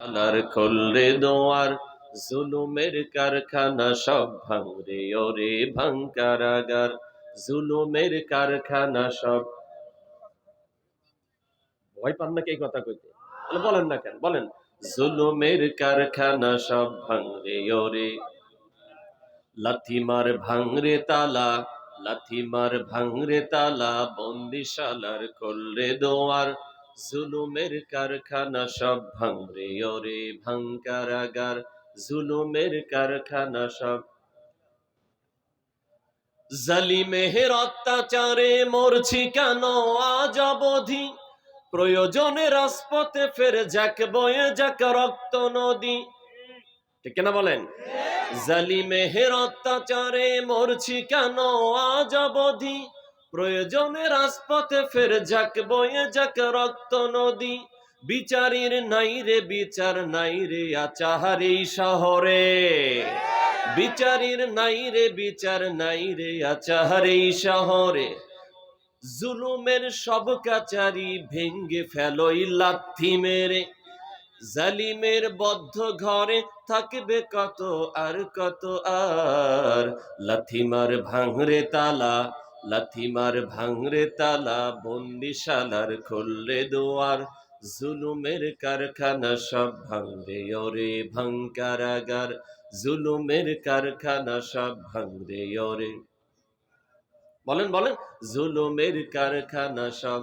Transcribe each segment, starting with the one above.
আলার খোলরে দোয়ার জুলুমের কারখানা সব ভাঙরে ওরে ভাঙকারাগার জুলুমের কারখানা সব। ভয় পান নাকি এই কথা কইতে? তাহলে বলেন না কেন, বলেন। জুলুমের কারখানা সব ভাঙরে ওরে, লাথি মার ভাঙরে তালা, লাথি মার ভাঙরে তালা, বন্দিশালার খোলরে দোয়ার জুলুমের কারখানা সব ভাঙরে ওরে ভাঙকারাগার জুলুমের কারখানা সব। জালিমের অত্যাচারে মরছি কেন আজ অবধি, প্রয়োজনে রাজপথে ফের যাক বয়ে যাক রক্ত নদী। ঠিক কিনা বলেন? জালিমের অত্যাচারে মরছি কেন আজ অবধি, প্রয়োজনে রাজপথে ফের যাক বয়ে যাক রক্ত নদী। বিচারের নাই রে বিচার নাই রে আচার এই শহরে, বিচারের নাই রে বিচার নাই রে আচার এই শহরে। জুলুমের সব কাচারি ভেঙ্গে ফেলোই লাথি মেরে, জালিমের বদ্ধ ঘরে থাকবে কত আর কত আর। লাথিমার ভাঙরে তালা, লাথিমার ভাঙরে তালা, বন্দিশালার খুললে দোয়ার জুলুমের কারখানা সব ভাঙরে ওরে ভাঙকারাগার জুলুমের কারখানা সব ভাঙরে ওরে। বলেন বলেন, জুলুমের কারখানা সব।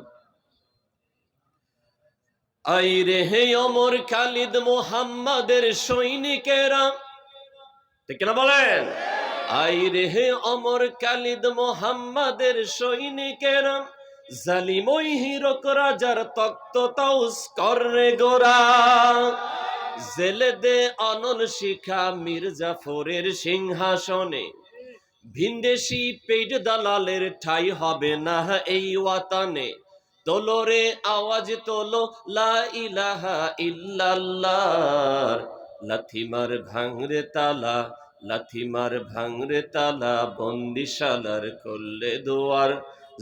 আইরে হে ওমর খালিদ মুহাম্মাদের সৈনিকেরা, ঠিক না বলেন? আইরে হে ওমর খালিদ মুহাম্মাদের সৈনিকেরা, জালিম ওই হিরক রাজার তক্ত তাউস করে গোরা। জেলে দে অনল শিখা মীর জাফরের সিংহাসনে, ভিনদেশি পেট দালালের ঠাই হবে না এই ওয়াতানে। তোলো রে আওয়াজ তোলো লা ইলাহা ইল্লাল্লাহ, লাথিমার ভাঙরে তালা, লাথিমার ভাঙরে তালা, বন্দিশালার করলে দোয়ার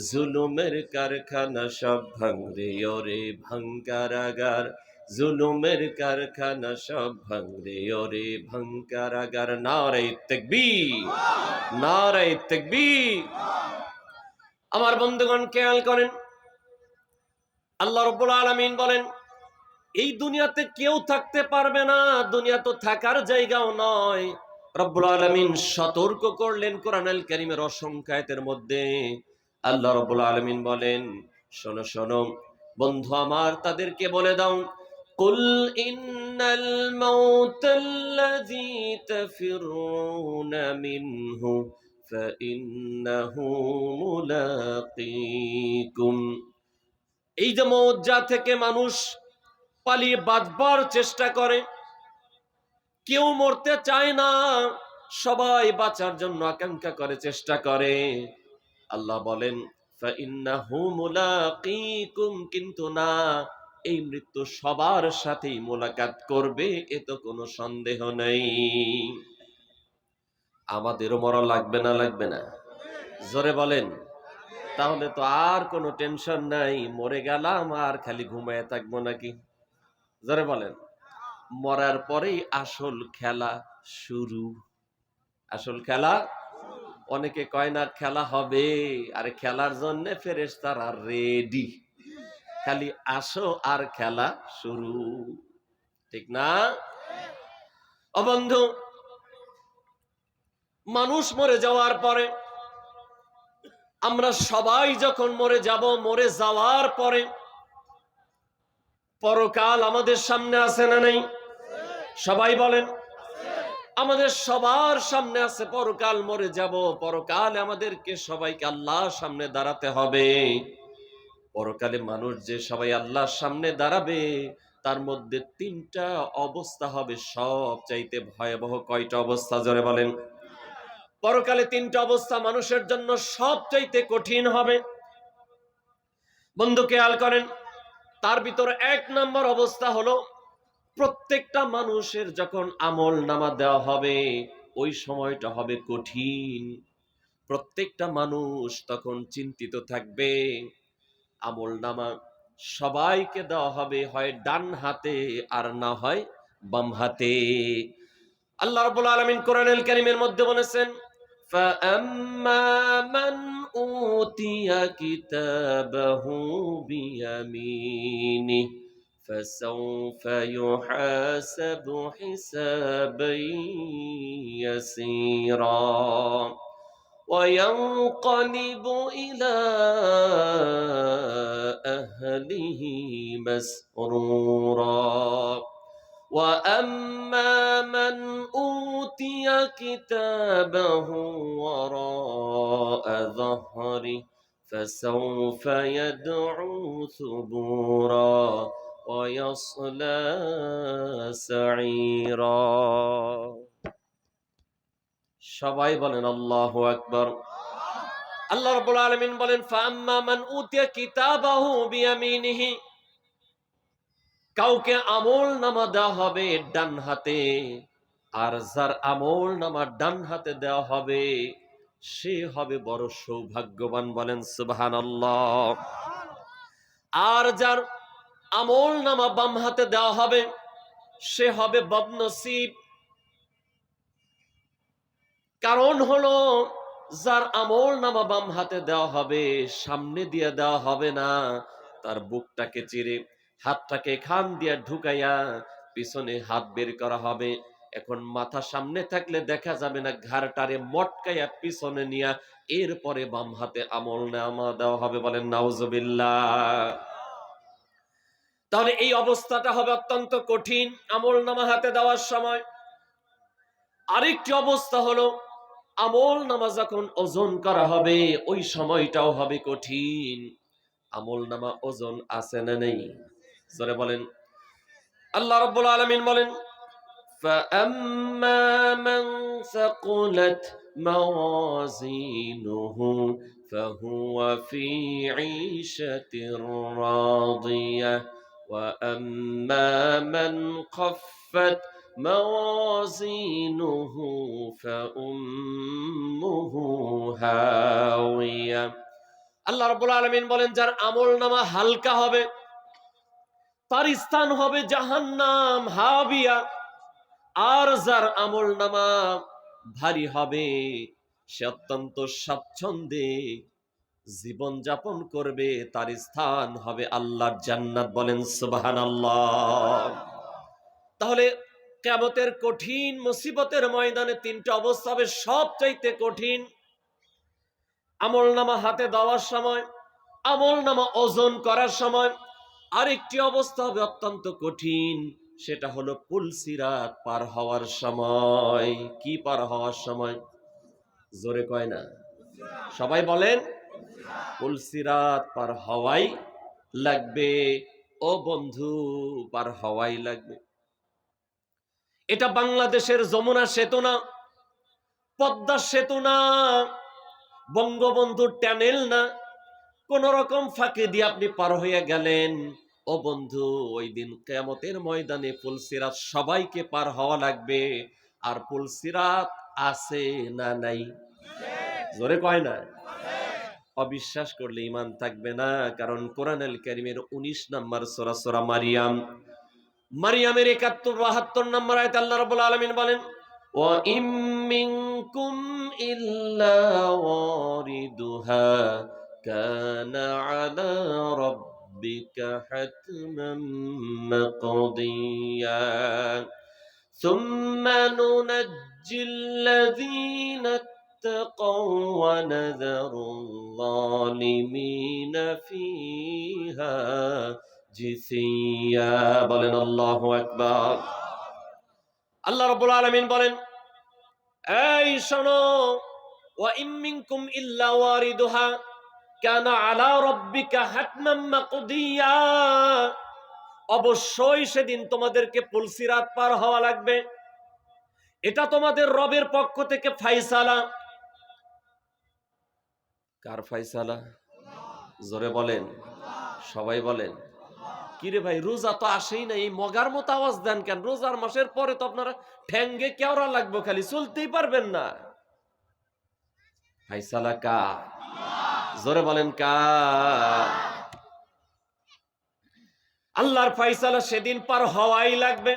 জুলুমের কারখানা সব ভাঙরে ওরে ভাঙকারাগার জুলুমের কারখানা সব ভাঙরে ওরে ভাঙকারাগার। নারে তাকবীর, নারে তাকবীর। আমার বন্ধুগণ খেয়াল করেন, আল্লাহ রাব্বুল আলামিন বলেন এই দুনিয়াতে কেউ থাকতে পারবে না, দুনিয়া তো থাকার জায়গাও নয়। রব্বুল আলামিন সতর্ক করলেন কোরআনুল কারীমের অসংখ্য আয়াতের মধ্যে। আল্লাহ রাব্বুল আলামিন বলেন, শোনো শোনো বন্ধু আমার, তাদেরকে বলে দাও, কুল ইন্নাল মাউতাল্লাযী তাফিরুনা মিনহু ফাইন্নাহু মুলাকীকুম। এই যে মওত যা থেকে মানুষ পালিয়ে বাঁচবার চেষ্টা করে, কেউ মরতে চায় না, সবাই বাঁচার জন্য আকাঙ্ক্ষা করে, চেষ্টা করে। আল্লাহ বলেন ফাইন্নাহু মুলাকীকুম, কিন্তু না, এই মৃত্যু সবার সাথেই মোলাকাত করবে, এ তো কোনো সন্দেহ নেই। আমাদেরও মরা লাগবে না লাগবে না? জোরে বলেন। তাহলে তো আর কোনো টেনশন নাই, মরে গেলাম আর খালি ঘুমায় থাকবো নাকি? জোরে বলেন। মরার পরেই আসল খেলা শুরু। আসল খেলা, অনেকে কয় না খেলা হবে, আর খেলার জন্য ফেরেশতারা রেডি, খালি আসো আর খেলা শুরু। ঠিক না? ও বন্ধু, মানুষ মরে যাওয়ার পরে, আমরা সবাই যখন মরে যাব, মরে যাওয়ার পরে পরকাল আমাদের সামনে আছে না নেই? সবাই বলেন। আমাদের সবার সামনে আছে পরকাল। মরে যাব, পরকালে আমাদেরকে সবাইকে আল্লাহর সামনে দাঁড়াতে হবে। পরকালে মানুষ যে সবাই আল্লাহর সামনে দাঁড়াবে, তার মধ্যে তিনটা অবস্থা হবে সব চাইতে ভয়াবহ। কয়টা অবস্থা জোরে বলেন? পরকালে তিনটা অবস্থা মানুষের জন্য সব চাইতে কঠিন হবে। বন্ধু খেয়াল করেন, তার ভিতর এক নম্বর অবস্থা হলো, প্রত্যেকটা মানুষের যখন আমল নামা দেওয়া হবে, ওই সময়টা হবে কঠিন। প্রত্যেকটা মানুষ তখন চিন্তিত থাকবে। আমল নামা সবাইকে দেওয়া হবে, হয় ডান হাতে আর না হয় বাম হাতে। আল্লাহ রাব্বুল আলামিন কোরআনুল কারীমের মধ্যে বলেছেন, فَأَمَّا مَنْ أُوتِيَ كِتَابَهُ بِيَمِينِهِ فَسَوْفَ يُحَاسَبُ حِسَابًا يَسِيرًا وَيَنقَلِبُ إِلَى أَهْلِهِ مَسْرُورًا وَأَمَّا مَنْ أُوتِيَ كِتَابَهُ وَرَاءَ ظَهْرِهِ فَسَوْفَ يَدْعُو ثُبُورًا وَيَصْلَى سَعِيرًا। সবাই বলেন আল্লাহু আকবার। আল্লাহ রাব্বুল আলামিন বলেন, ফাআম্মা মান উতিয়া কিতাবাহু বিয়ামিনিহি, কাউকে আমল নামা দেওয়া হবে ডান হাতে, আর যার আমল নামা ডান হাতে দেওয়া হবে সে হবে বড় সৌভাগ্যবান। বলেন সুবহানাল্লাহ। আর যার আমল নামা বাম হাতে দেওয়া হবে সে হবে বদনসিব। কারণ হলো, যার আমল নামা বাম হাতে দেওয়া হবে, সামনে দিয়ে দেওয়া হবে না, তার বুকটাকে চিরে হাতটাকে এখান দিয়ে ঢুকাইয়া পিছনে হাত বের করা হবে। এখন মাথা সামনে থাকলে দেখা যাবে না, ঘাড়টারে মটকাইয়া পিছনে নিয়া এরপরে বাম হাতে আমল নামা দেওয়া হবে। বলেন নাউজুবিল্লাহ। তাহলে এই অবস্থাটা হবে অত্যন্ত কঠিন আমল নামা হাতে দেওয়ার সময়। আরেকটি অবস্থা হলো, আমল নামা যখন ওজন করা হবে ওই সময়টাও হবে কঠিন। আমল নামা ওজন আছে না নেই? জোরে বলেন। আল্লাহ রাব্বুল আলামিন বলেন, فَأَمَّا مَنْ ثَقُلَتْ مَوَازِينُهُ فَهُوَ فِي عِيشَةٍ رَاضِيَةٍ وَأَمَّا مَنْ خَفَّتْ موازينه فأمه هاوية। আল্লাহ রাব্বুল আলামিন বলেন, যার আমল নামা হালকা হবে তার স্থান হবে জাহান্নাম, হাবিয়া। আর যার আমল নামা ভারী হবে সে অত্যন্ত স্বাচ্ছন্দ্যে জীবন যাপন করবে, তার স্থান হবে আল্লাহর জান্নাত। বলেন সুবহানাল্লাহ। তাহলে কিয়ামতের কঠিন মুসিবতের ময়দানে তিনটা অবস্থা হবে সবচাইতে কঠিন। আমলনামা হাতে দেওয়ার সময়, আমলনামা ওজন করার সময়। আরেকটি অবস্থা হবে অত্যন্ত কঠিন, সেটা হলো পুলসিরাত পার হওয়ার সময়। কি পার হওয়ার সময়? জোরে কয় না, সবাই বলেন। পুলসিরাত পার হওয়াই লাগবে ও বন্ধু, পার হওয়াই লাগবে। এটা বাংলাদেশের যমুনা সেতু না, পদ্মা সেতু না, বঙ্গবন্ধু টানেল না, কোন রকম ফাঁকে দিয়ে আপনি পার হয়ে গেলেন। ও বন্ধু, ওই দিন কিয়ামতের ময়দানে পুলসিরাত সবাইকে পার হওয়া লাগবে। আর পুলসিরাত আছে না নাই? জোরে কয় না। অবিশ্বাস করলে ঈমান থাকবে না, কারণ কোরআনুল কারীমের 19 নম্বর সূরা সূরা মারিয়াম, মারিয়ামের 71-72 নম্বর আয়াতে আল্লাহ রাব্বুল আলামিন বলেন, ওয়া ইম মিনকুম ইল্লা ওয়ারিদুহা কানা আলা রাব্বিকা হাতমান মাকদিয়া সুম্মা নুনাজ্জিল্লাযীনা ইত্তাকাও ওয়া নাযারুল যালিমিনা ফীহা জিসিয়া। বলেন আল্লাহু আকবার। আল্লাহ রাব্বুল আলামিন বলেন, এই শোনো, ওয়া ইম মিনকুম ইল্লা ওয়ারিদুহা কানা আলা রাব্বিকা হাতমান মাকদিয়া, অবশ্যই সেদিন তোমাদেরকে পুলসিরাত পার হওয়া লাগবে। এটা তোমাদের রবের পক্ষ থেকে ফায়সালা। কার ফায়সালা? জোরে বলেন, সবাই বলেন। কিরে ভাই, রোজা তো আসেই না, এই মগার মতো আওয়াজ দেন কেন? রোজার মাসের পরে তো আপনারা ঠ্যাঙ্গে কেওড়া লাগবে, খালি চলতেই পারবেন না। ফায়সালা কার? জোরে বলেন কার? আল্লাহর ফায়সালা সেদিন পার হওয়াই লাগবে।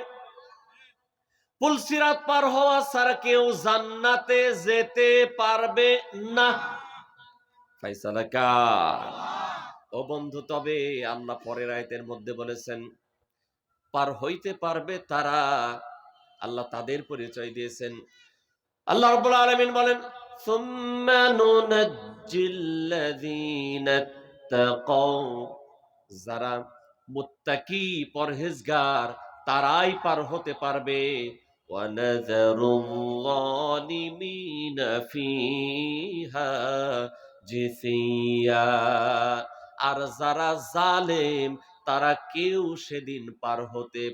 পুলসিরাত পার হওয়া ছাড়া কেউ জান্নাতে যেতে পারবে না। ফায়সালা কার? ও বন্ধু, তবে আল্লাহ পরের আয়াতের মধ্যে বলেছেন পার হইতে পারবে তারা। আল্লাহ তাদের পরিচয় দিয়েছেন। আল্লাহ রাব্বুল আলামিন বলেন সুম্মা নুনাজ্জিল্লাযীনা তাকাও, যারা মুত্তাকি পরহেজগার তারাই পার হতে পারবে। ওয়া নাযারুল যালিমিনা ফিহা জিসিয়া, আর যারা জালেম তারা কেউ সেদিন পার হতে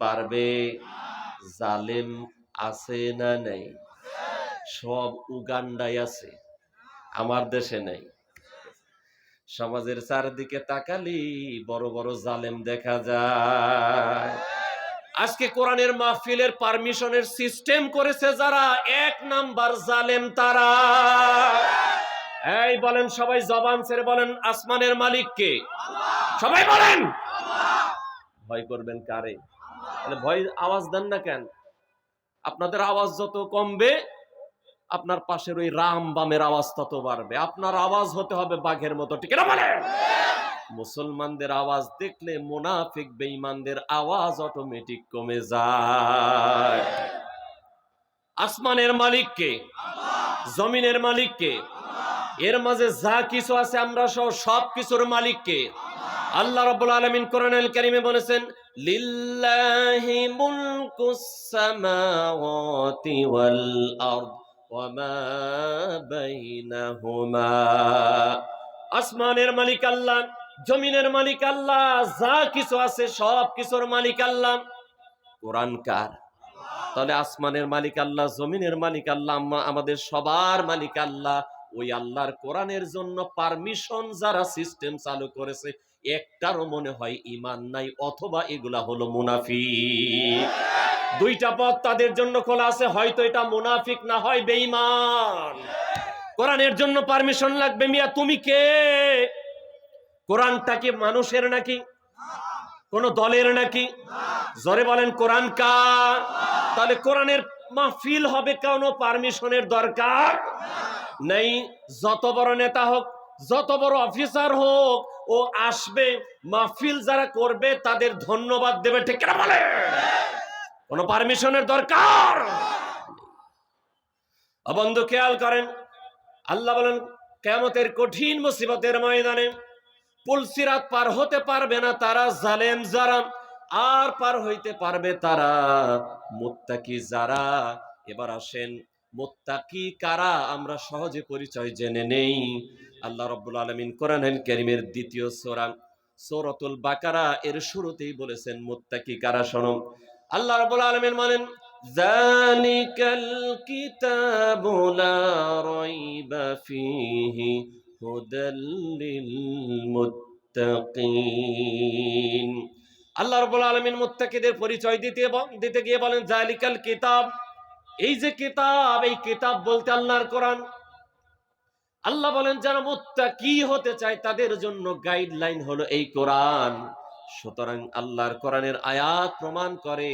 পারবে। জালেম আছে না নেই? সব উগান্ডায় আছে, আমার দেশে নেই। সমাজের চারদিকে তাকালি বড় বড় জালেম দেখা যায়। আজকে কোরআনের মাহফিলের পারমিশনের সিস্টেম করেছে যারা, এক নাম্বার জালেম তারা। এই বলেন সবাই, জবান ছেড়ে বলেন আসমানের মালিক কে? সবাই বলেন। ভয় করবেন কারে? তাহলে ভয় আওয়াজ দেন না কেন? আপনাদের আওয়াজ যত কমবে আপনার পাশের ওই রাম বামের আওয়াজ তত বাড়বে। আপনার আওয়াজ হতে হবে বাঘের মতো, ঠিক না বলেন? মুসলমানদের আওয়াজ দেখলে মুনাফিক বেঈমানদের আওয়াজ অটোমেটিক কমে যায়। আসমানের মালিক কে? জমিনের মালিক কে? এর মাঝে যা কিছু আছে আমরা সব কিছুর মালিক কে? আল্লাহ রাব্বুল আলামিন কোরআনুল কারীমে বলেছেন লিল্লাহি মুলকুস সামাওয়াতি ওয়াল আরদ ওয়া মা বাইনাহুমা। আসমানের মালিক আল্লাহ, জমিনের মালিক আল্লাহ, যা কিছু আছে সব কিছুর মালিক আল্লাহ। কোরআন কার? তাহলে আসমানের মালিক আল্লাহ, জমিনের মালিক আল্লাহ, আমাদের সবার মালিক আল্লাহ। ওই আল্লাহর কোরআনের জন্য পারমিশন যারা সিস্টেম চালু করেছে, একটারও মনে হয় ঈমান নাই, অথবা এগুলা হলো মুনাফিক। দুইটা পথ তাদের জন্য খোলা আছে, হয়তো এটা মুনাফিক না হয় বেঈমান। কোরআনের জন্য পারমিশন লাগবে। মিয়া তুমি কে? কোরআনটা কি মানুষের নাকি কোন দলের নাকি? জোরে বলেন কোরআন কার? তাহলে কোরআনের মাহফিল হবে কোনো পারমিশনের দরকার নেই। যত বড় নেতা হোক, যত বড় অফিসার হোক, ও আসবে, মাহফিল যারা করবে তাদের ধন্যবাদ দেবে, ঠিক না বলে? কোন পারমিশনের দরকার। বন্ধু খেয়াল করেন, আল্লাহ বলেন কিয়ামতের কঠিন মুসিবতের ময়দানে পুলসিরাত পার হতে পারবে না তারা জালেম যারা, আর পার হইতে পারবে তারা মুত্তাকি যারা। এবার আসেন মুত্তাকি কারা, আমরা সহজে পরিচয় জেনে নেই। আল্লাহ রাব্বুল আলামিন কোরআনুল কারীমের দ্বিতীয় সূরা সূরাতুল বাকারা এর শুরুতেই বলেছেন মুত্তাকি কারা। শোনো, আল্লাহ রাব্বুল আলামিন বলেন যালিকাল কিতাবু লা রাইবা ফীহি হুদাল লিল মুত্তাকিন। আল্লাহ রাব্বুল আলামিন মুত্তাকিদের পরিচয় দিতে গিয়ে বলেন যালিকাল কিতাব, এই যে কিতাব, এই কিতাব বলতে আল্লাহর কোরআন। আল্লাহ বলেন যারা মুত্তাকি হতে চায় তাদের জন্য গাইডলাইন হলো এই কোরআন। সুতরাং আল্লাহর কোরআনের আয়াত প্রমাণ করে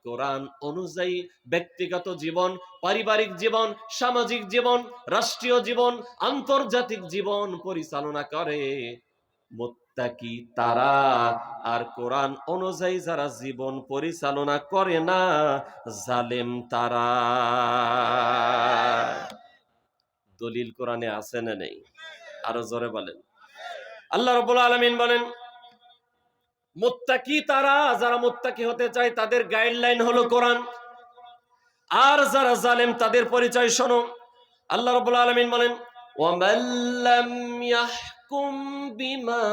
কোরআন অনুযায়ী ব্যক্তিগত জীবন, পারিবারিক জীবন, সামাজিক জীবন, রাষ্ট্রীয় জীবন, আন্তর্জাতিক জীবন পরিচালনা করে মুত্তাকি তারা। আর কোরআন অনুযায়ী যারা জীবন পরিচালনা করে না, জালেম তারা। দলিল কোরআনে আছে না নেই? আরো জোরে বলেন। আল্লাহ রাব্বুল আলামিন বলেন মুত্তাকি তারা, যারা মুত্তাকি হতে চায় তাদের গাইডলাইন হলো কোরআন। আর যারা জালেম তাদের পরিচয় শোনো। আল্লাহ রাব্বুল আলামিন বলেন ওয়ামান লাম ইয়াহকুম বিমা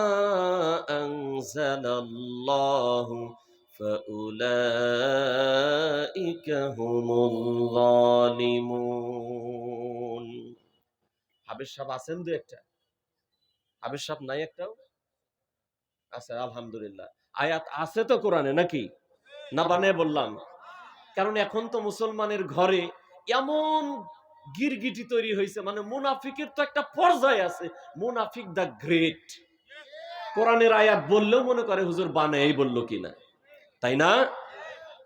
আনজালাল্লাহু ফাউলাইকা হুমুল যালিমুন। হাবিব সাহেব আছেন দু একটা? হাবিব সাহেব নাই একটাও? আচ্ছা, আলহামদুলিল্লাহ। আয়াত আছে তো কোরআনে নাকি? না বানিয়ে বললাম? কারণ এখন তো মুসলমানের ঘরে এমন গিরগিটি তৈরি হয়েছে, মানে মুনাফিকের তো একটা পর্যায় আছে, মুনাফিক দা গ্রেট। কোরআনের আয়াত বললেও মনে করে হুজুর বানাই বললো কিনা, তাই না?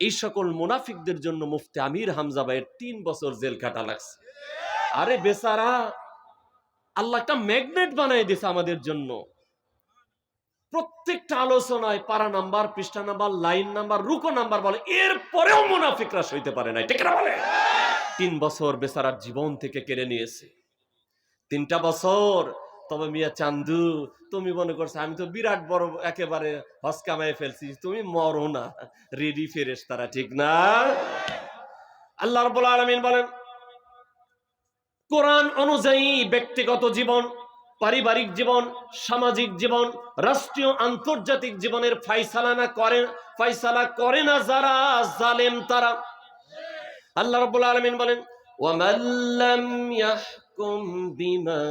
এই সকল মুনাফিকদের জন্য মুফতি আমির হামজা ভাইয়ের 3 বছর জেল কাটা লাগছে। আরে বেচারা, আল্লাহ একটা ম্যাগনেট বানাই দিয়েছে আমাদের জন্য। প্রত্যেকটা আলোচনায় পারা নাম্বার, পৃষ্ঠা নাম্বার, লাইন নাম্বার, রুকু নাম্বার বলে, এরপরেও মুনাফিকরা সইতে পারে নাই। ঠিক না বলে? 3 বছর বেচারার জীবন থেকে কেড়ে নিয়েছে। 3টা বছর। তবে মিয়া চান্দু, তুমি মনে করছো আমি তো বিরাট বড় একেবারে হজ কামাই ফেলছি, তুমি মরো না, রেডি ফেরেশতারা। ঠিক না? আল্লাহ রাব্বুল আলামিন বলেন, কোরআন অনুযায়ী ব্যক্তিগত জীবন, পারিবারিক জীবন, সামাজিক জীবন, রাষ্ট্রীয় আন্তর্জাতিক জীবনের ফায়সালা করে না যারা জালেম তারা। আল্লাহ রাব্বুল আলামিন বলেন, ওয়ামান লাম ইয়াহকুম বিমা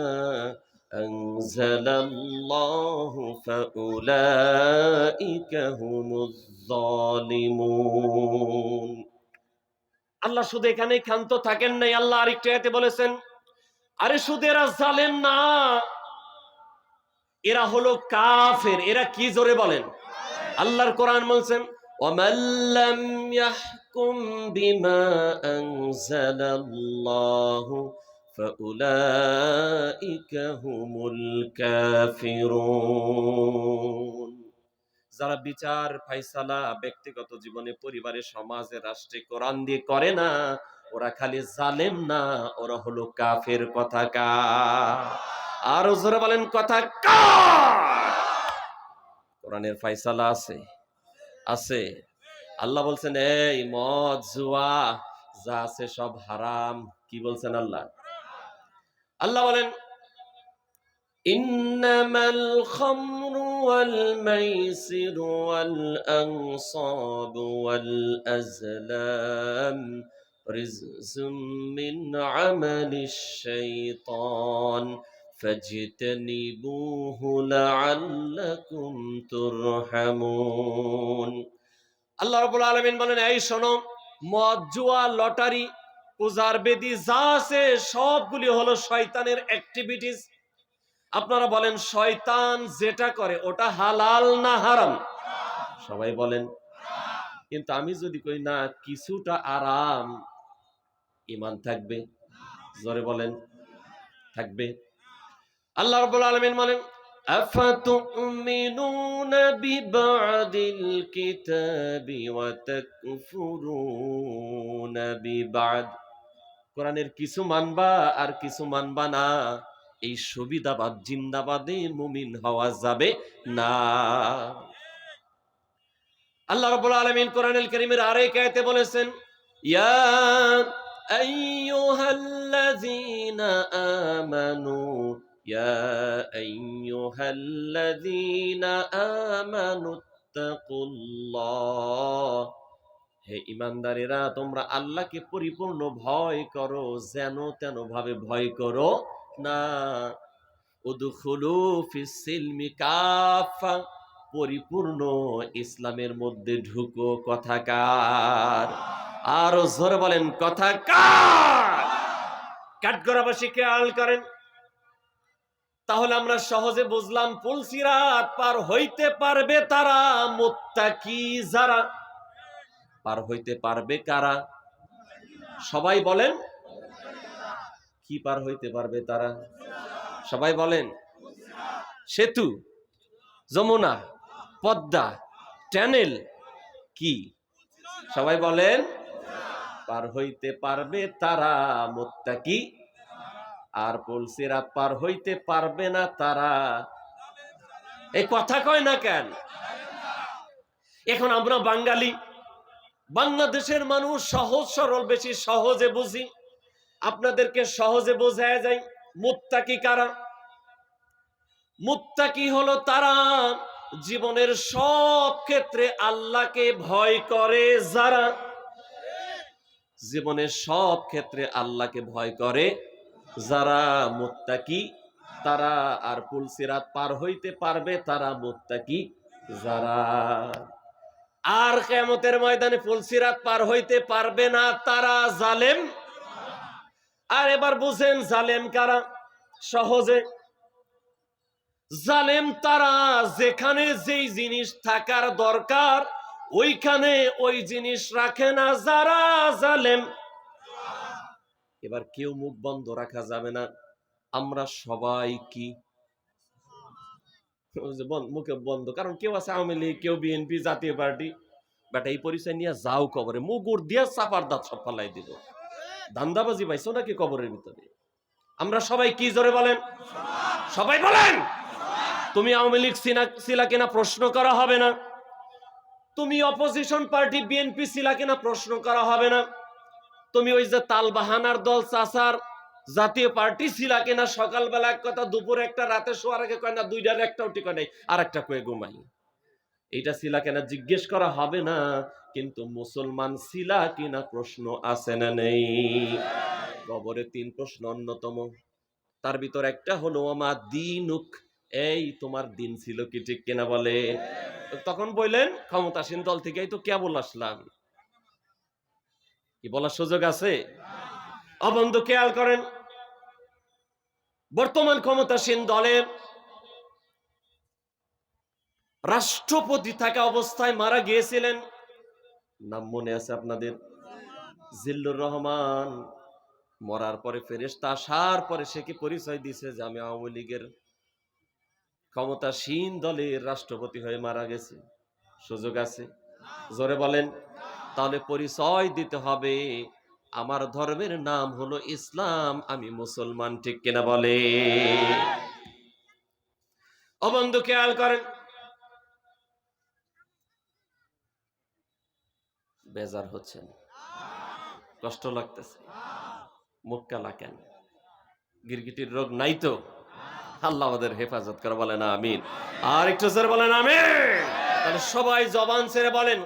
আনজালাল্লাহু ফাউলাইকা হুমুজ জালিমুন। আল্লাহ শুধু এখানে ক্ষান্ত থাকেন নাই। আল্লাহ আরেকটা আয়াতে বলেছেন, আরে শুধু এরা জালেম না, এরা হলো কাফের। এরা কি? জোরে বলেন। আল্লাহর কোরআন বলছেন, ওয়ামান লাম ইয়াহকুম বিমা আনজালাল্লাহু ফাউলাইকা হুমুল কাফিরুন। যারা বিচার ফায়সালা ব্যক্তিগত জীবনে, পরিবারে, সমাজে, রাষ্ট্রে কোরআন দিয়ে করে না, ওরা খালি জালেম না, ওরা হলো কাফের। কথা কার? আরো জোরে বলেন, কথা কার? কোরআনের ফায়সালা আছে, আছে। আল্লাহ বলছেন, এই মদ, জুয়া যা আছে সব হারাম। কি বলছেন আল্লাহ? আল্লাহ বলেন, ইন্নামাল খামরু ওয়াল মাইসিরু ওয়াল আনসাবু ওয়াল আজলাম রিজসুম মিন আমালিশ শাইতান ফাজতানিবুহু লাআল্লাকুম তুরহামুন। আল্লাহ রাব্বুল আলামিন বলেন, এই শোনো, মদ, জুয়া, লটারি, পূজার বেদি যা আছে সবগুলি হলো শয়তানের অ্যাক্টিভিটিস। আপনারা বলেন, শয়তান যেটা করে ওটা হালাল না হারাম? সবাই বলেন। কিন্তু আমি যদি কই না কিছুটা আরাম, ঈমান থাকবে? জোরে বলেন, থাকবে? আল্লাহ রাব্বুল আলামিন বলেন, আফাতুমিনুনা বিবাদিল কিতাবি ওয়া তাকফুরুনা বিবাদ। কোরআনের কিছু মানবা আর কিছু মানবা না, এই সুবিধাবাদ জিন্দাবাদে মুমিন হওয়া যাবে না। আল্লাহ রাব্বুল আলামিন কোরআনুল কারীমের আরেক আয়াতে বলেছেন, ইয়া আইয়ুহাল্লাযীনা আমানু, ইয়া আইয়ুহাল্লাযীনা আমানুত্তাকুল্লাহ। হে ঈমানদারেরা, তোমরা আল্লাহকে পরিপূর্ণ ভয় করো, যেন তেন ভাবে ভয় করো না। উদখুলু ফিস সিলমি কাফা, পরিপূর্ণ ইসলামের মধ্যে ঢুকো। কথা কার? আরো জোরে বলেন, কথা কার? কাঠগড়াবাসী খেয়াল করেন, তাহলে আমরা সহজে বুঝলাম, পুলসিরাত পার হইতে পারবে তারা, মুত্তাকি যারা। পার হইতে পারবে কারা? সবাই বলেন, কি পার হইতে পারবে তারা? সবাই বলেন, সেতু, যমুনা, পদ্মা, টানেল, কি? সবাই বলেন, পার হইতে পারবে তারা, মুত্তাকি। আর পুলসিরাত পার হইতে পারবে না তারা। এই কথা কয় না কেন? এখন আমরা বাঙালি, বাংলাদেশের মানুষ সহজ সরল, বেশি সহজে বুঝি। আপনাদেরকে সহজে বোঝায় যায়, মুত্তাকি কারা? মুত্তাকি হলো তারা জীবনের সব ক্ষেত্রে আল্লাহকে ভয় করে যারা। জীবনের সব ক্ষেত্রে আল্লাহকে ভয় করে যারা মুত্তাকি তারা। আর পুলসিরাত পার হইতে পারবে তারা, মুত্তাকি যারা। আর কিয়ামতের ময়দানে পুলসিরাত পার হইতে পারবে না তারা জালেম। আর এবার বুঝেন জালেম কারা সহজে। জালেম তারা যেখানে যেই জিনিস থাকার দরকার ওইখানে ওই জিনিস রাখে না যারা জালেম। এবার কেউ মুখ বন্ধ রাখা যাবে না। আমরা সবাই কি মুখে বন্ধ, কারণ কেউ আছে আওয়ামী লীগ, কেউ বিএনপি, জাতীয় পার্টি, বাট এই পরিচয় নিয়ে যাও কবরে, মুগুর দিয়া চাপার দাঁত সব পালাই দিব। ধান্দাবাজি পাইছো নাকি কবরের ভিতরে? আমরা সবাই কি, জোরে বলেন, সবাই বলেন। তুমি আওয়ামী লীগ ছিলা কিনা প্রশ্ন করা হবে না। তুমি অপোজিশন পার্টি বিএনপি ছিলা কিনা প্রশ্ন করা হবে না। তুমি ওই যে তালবাহানার দল চাচার জাতীয় পার্টি ছিলা কিনা সকালবেলা এক কথা, দুপুর একটা, রাতে শোয়ার আগে কয় না, দুইটার একটাও টিকা নেই, আর একটা কয়ে ঘুমাই। এইটা ছিলা কিনা জিজ্ঞেস করা হবে না, কিন্তু মুসলমান ছিলা কিনা প্রশ্ন আছে না নেই? কবরে 3 প্রশ্ন অন্যতম, তার ভিতর একটা হলো আমা দিনুক, এই তোমার দিন ছিল কি, ঠিক কিনা বলে। তখন বললেন ক্ষমতাসীন দল থেকেই তো কেবল আসলাম, কি বলার সুযোগ আছে? বন্ধু খেয়াল করেন, বর্তমান ক্ষমতাসীন দলের রাষ্ট্রপতি থাকা অবস্থায় মারা গিয়েছিলেন, নাম মনে আছে আপনাদের? জিল্লুর রহমান। মরার পরে ফেরেশতা আসার পরে সে কি পরিচয় দিছে যে আমি আওয়ামী লীগের ক্ষমতাসীন দলের রাষ্ট্রপতি হয়ে মারা গেছে? সুযোগ আছে? জোরে বলেন। তাহলে পরিচয় দিতে হবে, আমার ধর্মের নাম হলো ইসলাম, আমি মুসলমান, ঠিক কিনা বলে। বন্ধু খেয়াল করেন, বেজার হচ্ছেন, কষ্ট লাগতেছে, মুখ কালা কেন? গিরগিটির রোগ নাই তো? আল্লাহ আমাদের হেফাজত করে, বলেন আমিন। আর একটু জোরে বলেন আমিন। তাহলে সবাই জবান ছেড়ে বলেন,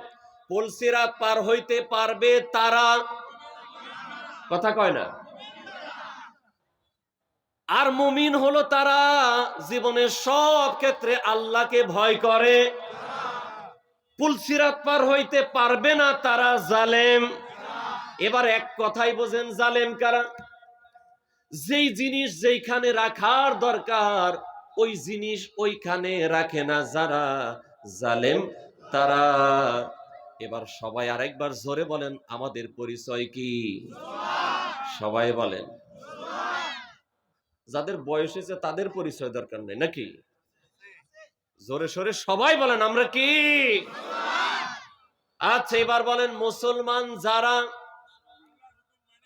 পুলসিরাত পার হইতে পারবে তারা, কথা কয় না। আর মুমিন হলো তারা জীবনের সব ক্ষেত্রে আল্লাহকে ভয় করে। পুলসিরাত পার হইতে পারবে না তারা জালেম। এবার এক কথাই বোঝেন জালেম কারা? যেই জিনিস যেইখানে রাখার দরকার ওই জিনিস ওইখানে রাখে না যারা, জালেম তারা। এবার সবাই আরেকবার জোরে বলেন, আমাদের পরিচয় কি? সবাই বলেন। যাদের বয়স হয়েছে তাদের পরিচয় দরকার নেই নাকি? জোরে সোরে সবাই বলেন, আমরা কি? আচ্ছা এবার বলেন, মুসলমান যারা,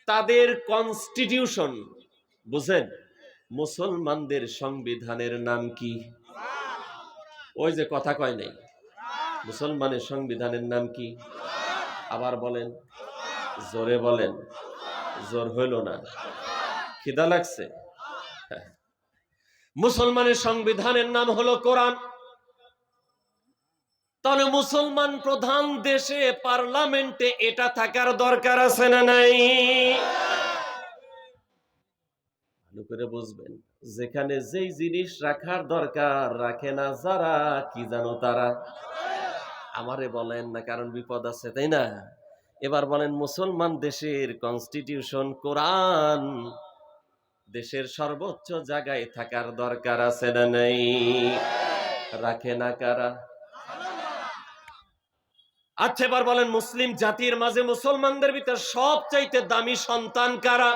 তাদের কনস্টিটিউশন বুঝেন? মুসলমানদের সংবিধানের নাম কি? ওই যে কথা কয় নাই, মুসলমানের সংবিধানের নাম কি? আবার বলেন, জোরে বলেন। জোর হইল না, খিদা লাগছে? মুসলমানের সংবিধানের নাম হলো কোরআন। তাহলে মুসলমান প্রধান দেশে পার্লামেন্টে এটা থাকার দরকার আছে না নাই? ভালো করে বুঝবেন, যেখানে যেই জিনিস রাখার দরকার রাখে না যারা, কি জানো তারা? আমারে বলেন না, কারণ বিপদ আছে, তাই না? এবার বলেন, মুসলমান দেশের কনস্টিটিউশন কোরআন দেশের সর্বোচ্চ জায়গায় থাকার দরকার আছে না নাই? রাখে না কারা? আচ্ছা এবার বলেন, মুসলিম জাতির মাঝে মুসলমানদের ভিতর সবচাইতে দামি সন্তান কারা?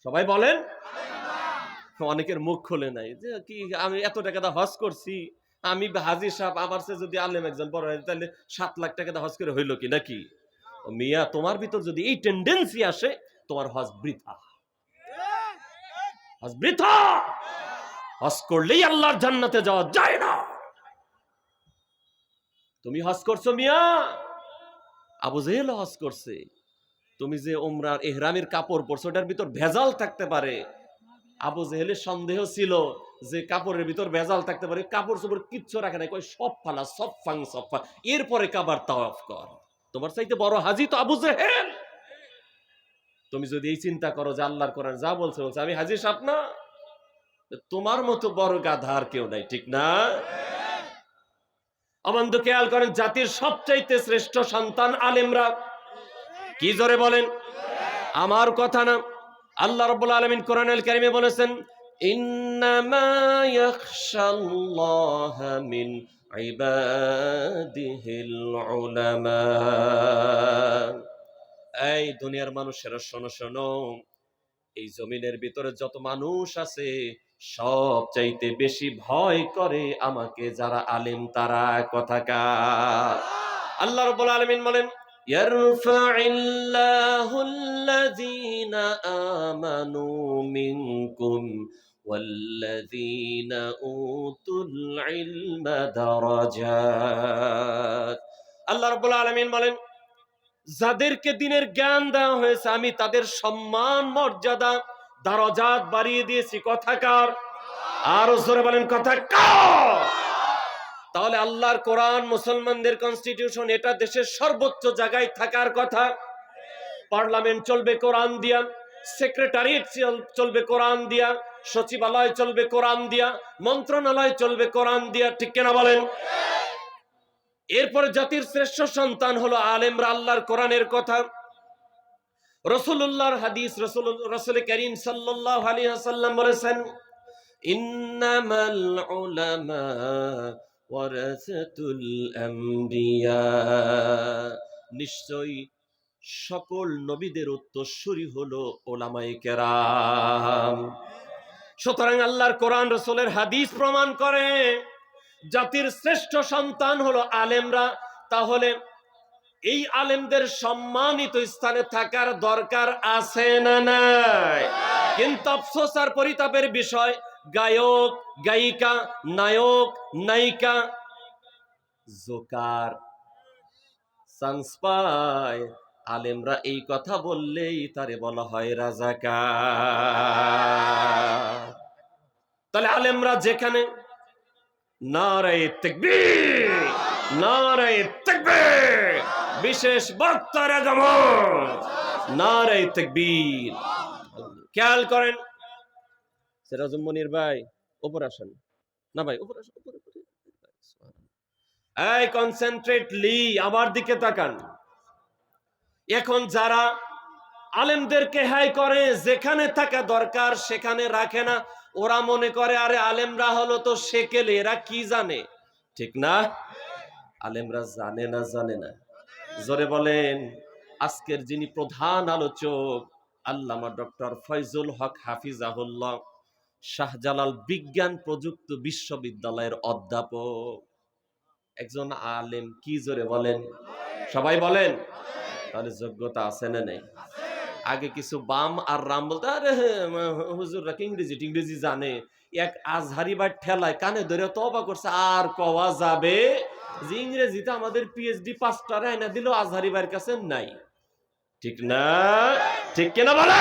সবাই বলেন। অনেকের মুখ খোলে নাই যে কি, আমি এত টাকা দা হজ করছি, আমি হাজি সাহেব, আমার সে যদি আলেম একজন বড় হয় তাহলে 7 লাখ টাকা দা হজ করে হইল কি নাকি? মিয়া, তোমার ভিতর যদি এই টেন্ডেন্সি আসে, তোমার হজ বৃথা। হজ বৃথা। হজ করলেই আল্লাহর জান্নাতে যাওয়া যায় না। তুমি হজ করছো মিয়া, আবু জেহেল হজ করছে। তুমি যে উমরার ইহরামের কাপড় পরছো, ওটার ভিতর ভেজাল থাকতে পারে। আবু জেহেলের সন্দেহ ছিল যে কাপড়ের ভিতর ভেজাল থাকতে পারে, কাপড় চোপড় কিচ্ছু রাখে নাই, কই সব ফালা, সব ফাং সব ফা, এরপরে কাবার তাওয়াফ কর। তোমার চাইতে বড় হাজি তো আবু জেহেল। তুমি যদি এই চিন্তা করো যে আল্লাহর কোরআন যা বলছে বলছে, আমি হাজি সাহেব না, তোমার মতো বড় গাধা আর কেউ নাই, ঠিক না? অবন্ধ খেয়াল করেন, জাতির সবচাইতে শ্রেষ্ঠ সন্তান আলেমরা। কি জোরে বলেন, আমার কথা না। আল্লাহ রাব্বুল আলামিন কোরআনুল কারীমে বলেছেন, ইন্নামা ইয়াখশাল্লাহা মিন ইবাদিহিল উলামা। এই দুনিয়ার মানুষেরা শোনো শোনো, এই জমিনের ভিতরে যত মানুষ আছে সব চাইতে বেশি ভয় করে আমাকে যারা আলেম তারা। কথাকার আল্লাহ রাব্বুল আলামিন বলেন, ইয়ারফা'িল্লাহুল্লাযীনা আমানু মিনকুম ওয়াল্লাযীনা উতুল ইলমা দারাজাত। আল্লাহ রাব্বুল আলামিন বলেন, যাদেরকে দ্বীনের জ্ঞান দেওয়া হয়েছে আমি তাদের সম্মান মর্যাদা দারাজাত বাড়িয়ে দিয়েছি। কথাকার আরো জোরে বলেন কথাকার। তাহলে আল্লাহর কোরআন মুসলমানদের কনস্টিটিউশন, এটা দেশের সর্বোচ্চ জায়গায় থাকার কথা। পার্লামেন্ট চলবে কোরআন দিয়া, সেক্রেটারিয়েট চলবে কোরআন দিয়া, সচিবালয় চলবে কোরআন দিয়া, মন্ত্রণালয় চলবে কোরআন দিয়া। ঠিক কিনা বলেন? এরপরে জাতির শ্রেষ্ঠ সন্তান হলো আলেমরা। আল্লাহর কোরআনের কথা, রাসূলুল্লাহর হাদিস, রাসূল করিম সাল্লাল্লাহু আলাইহি ওয়াসাল্লাম বলেছেন, ইন্নামাল উলামা ওয়ারাসাতুল আমবিয়া। নিশ্চয়ই সকল নবীদের উত্তরসূরি হলো উলামায়ে কেরাম। সুতরাং আল্লাহর কোরআন রাসূলের হাদিস প্রমাণ করে জাতির শ্রেষ্ঠ সন্তান হলো আলেমরা। তাহলে এই আলেমদের সম্মানিত স্থানে থাকার দরকার আছে না নাই? কিন্তু আফসোস আর পরিতাপের বিষয়, গায়ক গায়িকা, নায়ক নায়িকা, জোকার চান্স পায়, আলেমরা এই কথা বললেই তারে বলা হয় রাজাকার। তাহলে আলেমরা যেখানে নারায়ে তাকবীর, নারায়ে তাকবীর, বিশেষ বক্তার আগমন, নারায়ে তাকবীর। খেয়াল করেন, সিরাজুল মুনির ভাই উপর আসেন না, ভাই উপর আসেন, উপরে। এই কনসেন্ট্রেটলি আমার দিকে তাকান। এখন যারা আলেমদেরকে হাই করে, যেখানে থাকা দরকার সেখানে রাখে না, ওরা মনে করে আরে আলেমরা হলো তো সেকেলে, এরা কি জানে? ঠিক না? আলেমরা জানে না, জানে না। জোরে বলেন। আজকের যিনি প্রধান আলোচক, আল্লামা ডক্টর ফয়জুল হক হাফিজাহুল্লাহ, শাহজালাল বিজ্ঞান প্রযুক্তি বিশ্ববিদ্যালয়ের অধ্যাপক, একজন আলেম। কি জোরে বলেন? সবাই বলেন। তাহলে যোগ্যতা আছে না নেই? আগে কিছু বাম আর রাম বলতে, আরে হুজুররা কি ইংরেজি জানে, এক আজহারি বা ঠেলায় কানে ধরে তওবা করছে। আর কওয়া যাবে যে ইংরেজিতে আমাদের পিএইচডি পাঁচটা আইনা দিল, আজহারি ভাইয়ের কাছে নাই। ঠিক না? ঠিক কিনা বলে?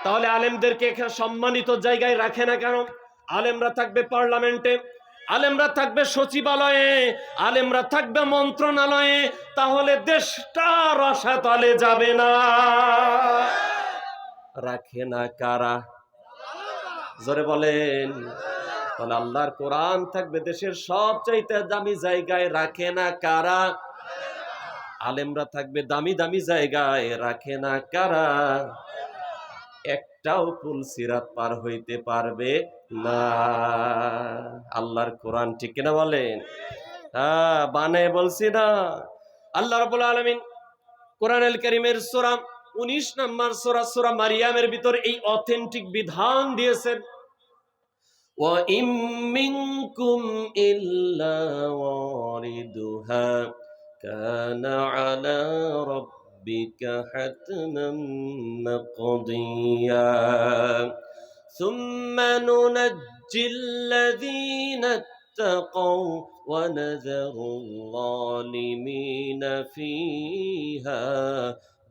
তাহলে আলেমদেরকে এখানে সম্মানিত জায়গায় রাখে না কেন? আলেমরা থাকবে পার্লামেন্টে, আলেমরা থাকবে সচিবালয়ে, আলেমরা থাকবে মন্ত্রণালয়ে, তাহলে দেশটা রসাতলে যাবে না। রাখে না কারা? জোরে বলেন। তাহলে আল্লাহর কোরআন থাকবে দেশের সবচাইতে দামি জায়গায়, রাখে না কারা? আলেমরা থাকবে দামি দামি জায়গায়, রাখে না কারা? একটাও কুল সিরাত পার হইতে পারবে না। আল্লাহর কোরআন। ঠিক কিনা বলেন? হ্যাঁ, বানায় বলছি না। আল্লাহ রাব্বুল আলামিন কোরআনুল কারীমের সূরা 19 নম্বর সূরা মারিয়ামের ভিতর এই অথেন্টিক বিধান দিয়েছেন, ওয়া ইম মিনকুম ইল্লা ওয়ারিদুহা কানা আলা রাব্বিকা হাতমান মাকদিয়া সুম্মা নুনাজ্জিল্লাযীনা ইত্তাকাও ওয়া নাযারুল যালিমিনা ফিহা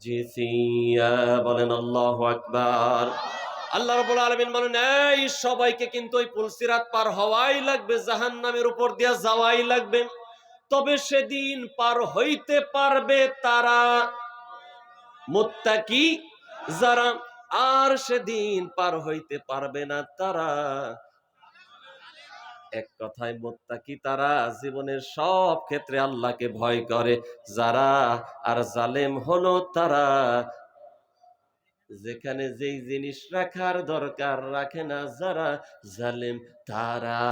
জিসিয়া। বলেন আল্লাহু আকবার। আল্লাহ রাব্বুল আলামিন বলেন, এই সবাইকে কিন্তু ওই পুলসিরাত পার হওয়াই লাগবে, জাহান্নামের উপর দিয়া যাওয়াই লাগবে। তবে সেদিন পার হইতে পারবে তারা, মুত্তাকি যারা, আর সেদিন পার হইতে পারবে না তারা। এক কথায় মুত্তাকি তারা, জীবনের সব ক্ষেত্রে আল্লাহকে ভয় করে যারা। আর জালেম হলো তারা, যেখানে যেই জিনিস রাখার দরকার রাখে না যারা, জালেম তারা।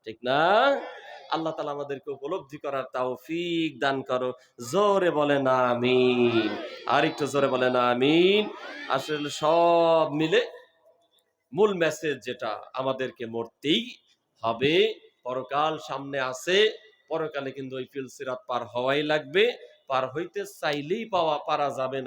ঠিক না? আল্লাহ তাআলা আমাদেরকে উপলব্ধি করার তৌফিক দান করো। জোরে বলেন আমিন। আর একটু জোরে বলেন আমিন। আসলে সব মিলে মূল মেসেজ যেটা, আমাদেরকে মরতেই হবে, পরকাল সামনে আছে, পরকালে কিন্তু ওই ফিল সিরাত পার হওয়াই লাগবে, পার হইতে চাইলেই পারা যাবে না।